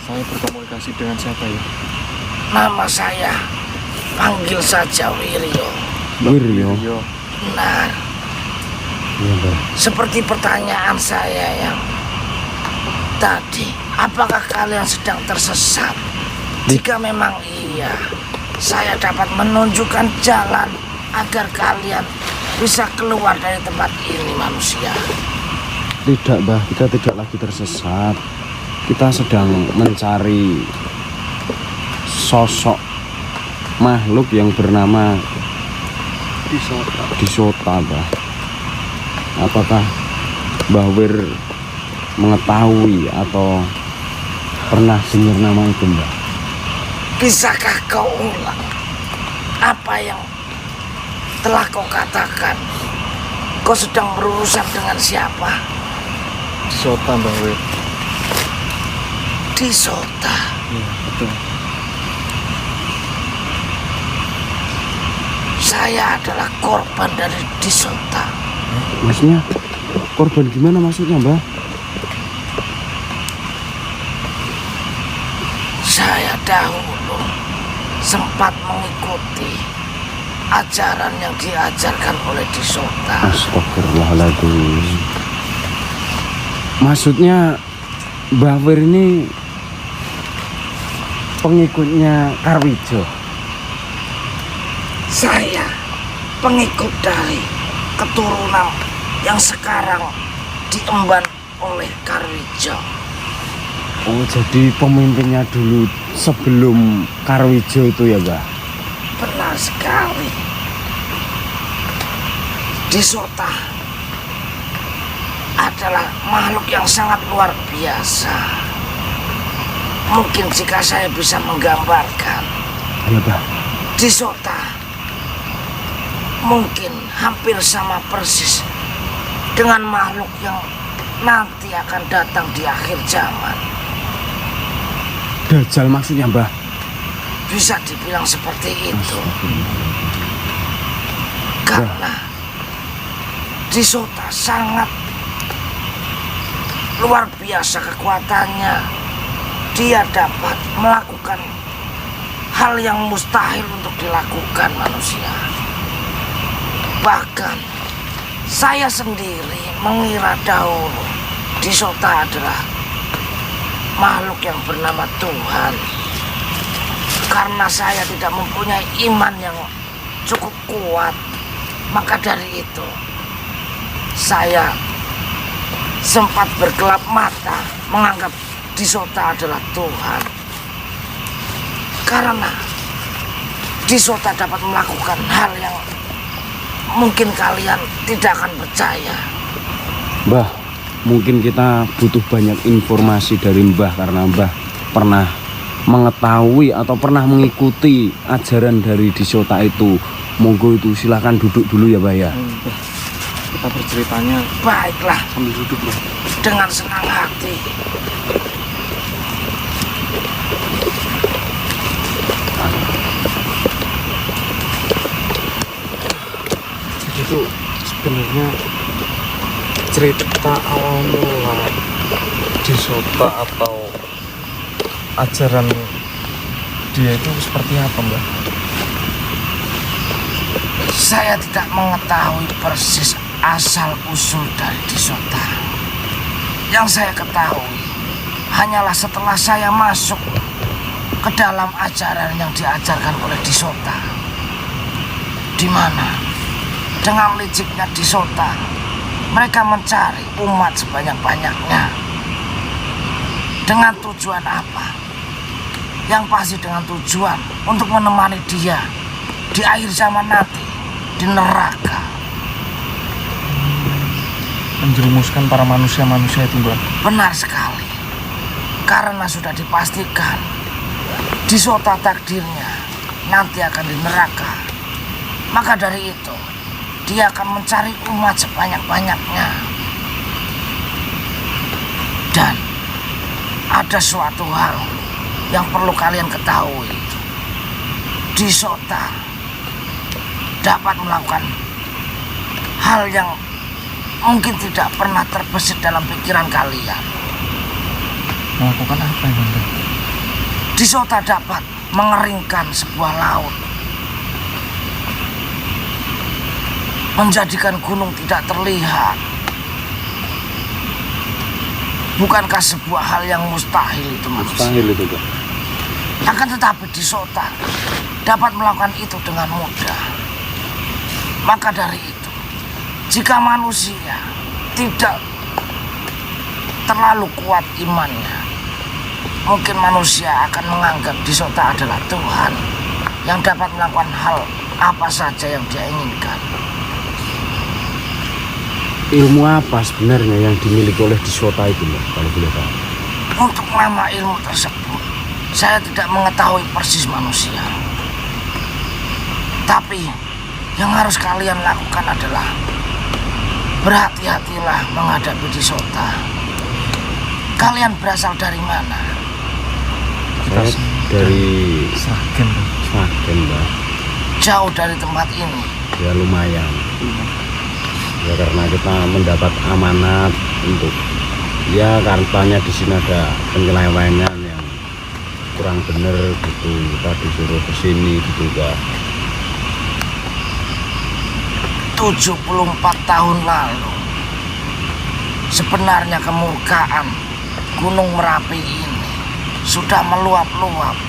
Saya berkomunikasi dengan siapa ya? Nama saya, panggil saja Wiryo. Wiryo. Benar. Iya, Mbah. Seperti pertanyaan saya yang tadi, apakah kalian sedang tersesat? Jika memang iya, saya dapat menunjukkan jalan agar kalian bisa keluar dari tempat ini, manusia. Tidak, Mbah, kita tidak lagi tersesat. Kita sedang mencari sosok makhluk yang bernama Disota, Mbah. Apakah Mbah Wir mengetahui atau pernah dengar nama itu, Mbah? Bisakah kau ulang apa yang telah kau katakan? Kau sedang berurusan dengan siapa? Disota, Mbah Wir. Disota. Iya, betul. Saya adalah korban dari Disota. Maksudnya korban gimana maksudnya, Mbah? Saya dahulu sempat mengikuti ajaran yang diajarkan oleh Disota. Astagfirullahaladzim. Maksudnya Mbah Wir ini pengikutnya Karwijo. Saya pengikut dari keturunan yang sekarang diemban oleh Karwijo. Oh, jadi pemimpinnya dulu sebelum Karwijo itu ya, Mbah? Benar sekali. Disota adalah makhluk yang sangat luar biasa. Mungkin jika saya bisa menggambarkan, Iya, Mbah. Disota mungkin hampir sama persis dengan makhluk yang nanti akan datang di akhir zaman. Dajjal maksudnya, Mbah? Bisa dibilang seperti itu. Karena Disota sangat luar biasa kekuatannya. Dia dapat melakukan hal yang mustahil untuk dilakukan manusia. Bahkan saya sendiri mengira dahulu Disota adalah makhluk yang bernama Tuhan. Karena saya tidak mempunyai iman yang cukup kuat, maka dari itu saya sempat bergelap mata menganggap Disota adalah Tuhan. Karena Disota dapat melakukan hal yang mungkin kalian tidak akan percaya. Mbah, mungkin kita butuh banyak informasi dari Mbah karena Mbah pernah mengetahui atau pernah mengikuti ajaran dari Disota itu. Monggo itu silahkan duduk dulu ya, Mbah ya. Mbah, kita berceritanya Baiklah, sambil duduk, Mbah. dengan senang hati. Itu sebenarnya cerita awal mula Disota atau ajaran dia itu seperti apa, Mbak? Saya tidak mengetahui persis asal usul dari Disota. Yang saya ketahui hanyalah setelah saya masuk ke dalam ajaran yang diajarkan oleh Disota, di mana dengan liciknya Disota mereka mencari umat sebanyak-banyaknya. Dengan tujuan apa? Yang pasti dengan tujuan untuk menemani dia di akhir zaman nanti di neraka. Menjerumuskan para manusia-manusia itu, Mbak. Benar sekali. Karena sudah dipastikan Disota takdirnya nanti akan di neraka. Maka dari itu dia akan mencari umat sebanyak-banyaknya. Dan ada suatu hal yang perlu kalian ketahui. Disota dapat melakukan hal yang mungkin tidak pernah terbesit dalam pikiran kalian. Melakukan apa, Bunda? Disota dapat mengeringkan sebuah laut, menjadikan gunung tidak terlihat. Bukankah sebuah hal yang mustahil itu manusia? Mustahil itu, Pak. Akan tetapi Disota dapat melakukan itu dengan mudah. Maka dari itu, jika manusia tidak terlalu kuat imannya, mungkin manusia akan menganggap Disota adalah Tuhan yang dapat melakukan hal apa saja yang dia inginkan. Ilmu apa sebenarnya yang dimiliki oleh Disota itu, Mbak, kalau boleh tahu? Untuk nama ilmu tersebut, saya tidak mengetahui persis manusia. Tapi yang harus kalian lakukan adalah berhati-hatilah menghadapi Disota. Kalian berasal dari mana? Saya dari Sragen, Bang. Sragen, Mbak. Jauh dari tempat ini. Ya lumayan. Ya karena kita mendapat amanat untuk, ya katanya di sini ada penyelewengan yang kurang bener gitu, kita disuruh ke sini gitu, Mbak. 74 tahun lalu, sebenarnya kemurkaan Gunung Merapi ini sudah meluap-luap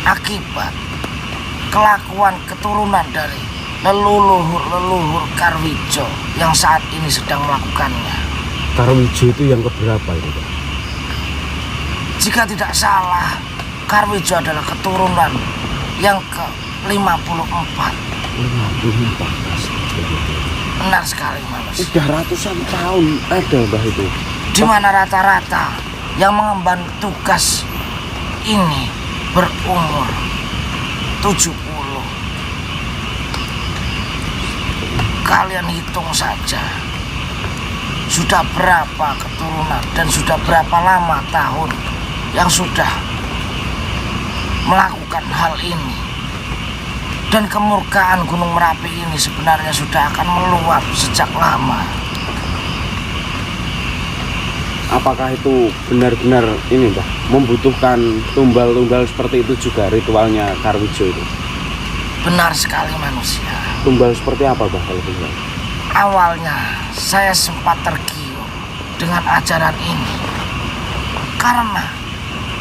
akibat kelakuan keturunan dari leluhur Karwijo yang saat ini sedang melakukannya. Karwijo itu yang keberapa itu, Pak? Jika tidak salah, Karwijo adalah keturunan yang ke-54. 54. Benar sekali manusia. Udah ratusan tahun ada, Mbak, itu. Di mana rata-rata yang mengemban tugas ini berumur 70. Kalian hitung saja, sudah berapa keturunan dan sudah berapa lama tahun yang sudah melakukan hal ini. Dan kemurkaan Gunung Merapi ini sebenarnya sudah akan meluap sejak lama. Apakah itu benar-benar ini, Mbak, membutuhkan tumbal-tumbal seperti itu juga ritualnya Karwijo itu? Benar sekali manusia. Tumbal seperti apa, Mbak, kalau tumbal? Awalnya saya sempat tergiur dengan ajaran ini karena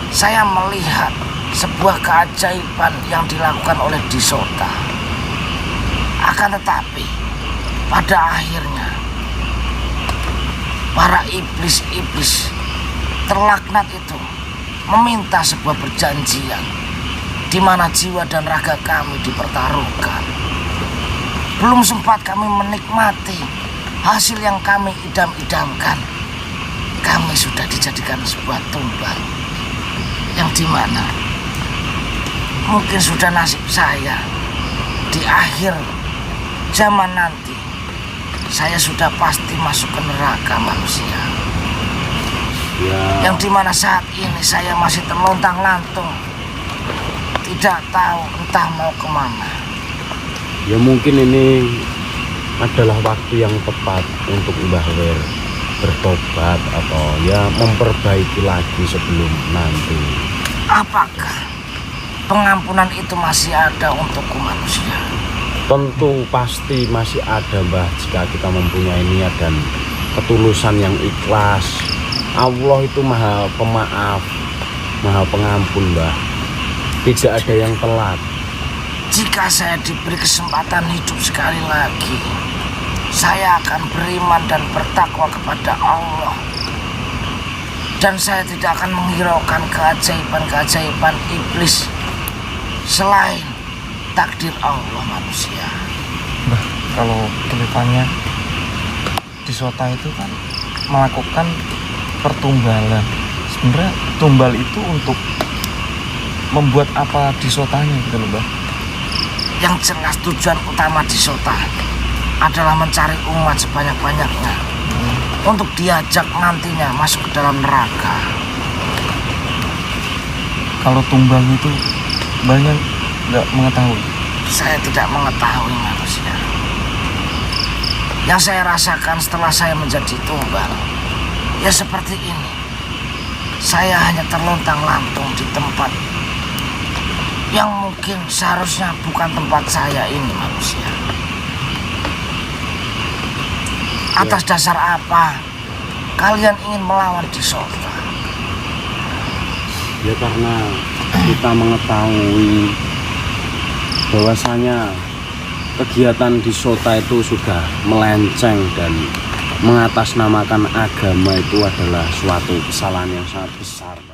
saya melihat sebuah keajaiban yang dilakukan oleh Disota. Akan tetapi pada akhirnya para iblis-iblis terlaknat itu meminta sebuah perjanjian di mana jiwa dan raga kami dipertaruhkan. Belum sempat kami menikmati hasil yang kami idam-idamkan, kami sudah dijadikan sebuah tumbal yang dimana mungkin sudah nasib saya di akhir zaman nanti. Saya sudah pasti masuk ke neraka manusia. Ya. Yang dimana saat ini saya masih terlontang-lantung, tidak tahu entah mau kemana. Ya mungkin ini adalah waktu yang tepat untuk Mbah Wer bertobat atau ya memperbaiki lagi sebelum nanti. Apakah pengampunan itu masih ada untukku manusia? Tentu pasti masih ada, Mbah, jika kita mempunyai niat dan ketulusan yang ikhlas. Allah itu maha pemaaf, maha pengampun, Mbah. Tidak ada yang telat. Jika saya diberi kesempatan hidup sekali lagi, saya akan beriman dan bertakwa kepada Allah. Dan saya tidak akan menghiraukan keajaiban-keajaiban iblis selain takdir Allah manusia. Bah, kalau kelihatannya Disota itu kan melakukan pertumbalan. Sebenarnya tumbal itu untuk membuat apa Disotanya gitu loh, Bah? Yang jelas tujuan utama Disota adalah mencari umat sebanyak-banyaknya untuk diajak nantinya masuk ke dalam neraka. Kalau tumbal itu banyak nggak mengetahui. Saya tidak mengetahui manusia. Yang saya rasakan setelah saya menjadi tumbal, ya seperti ini. Saya hanya terlontang-lantung di tempat yang mungkin seharusnya bukan tempat saya ini manusia. Atas dasar apa kalian ingin melawan Disota? Ya karena kita mengetahui bahwasanya kegiatan Disota itu sudah melenceng dan mengatasnamakan agama itu adalah suatu kesalahan yang sangat besar.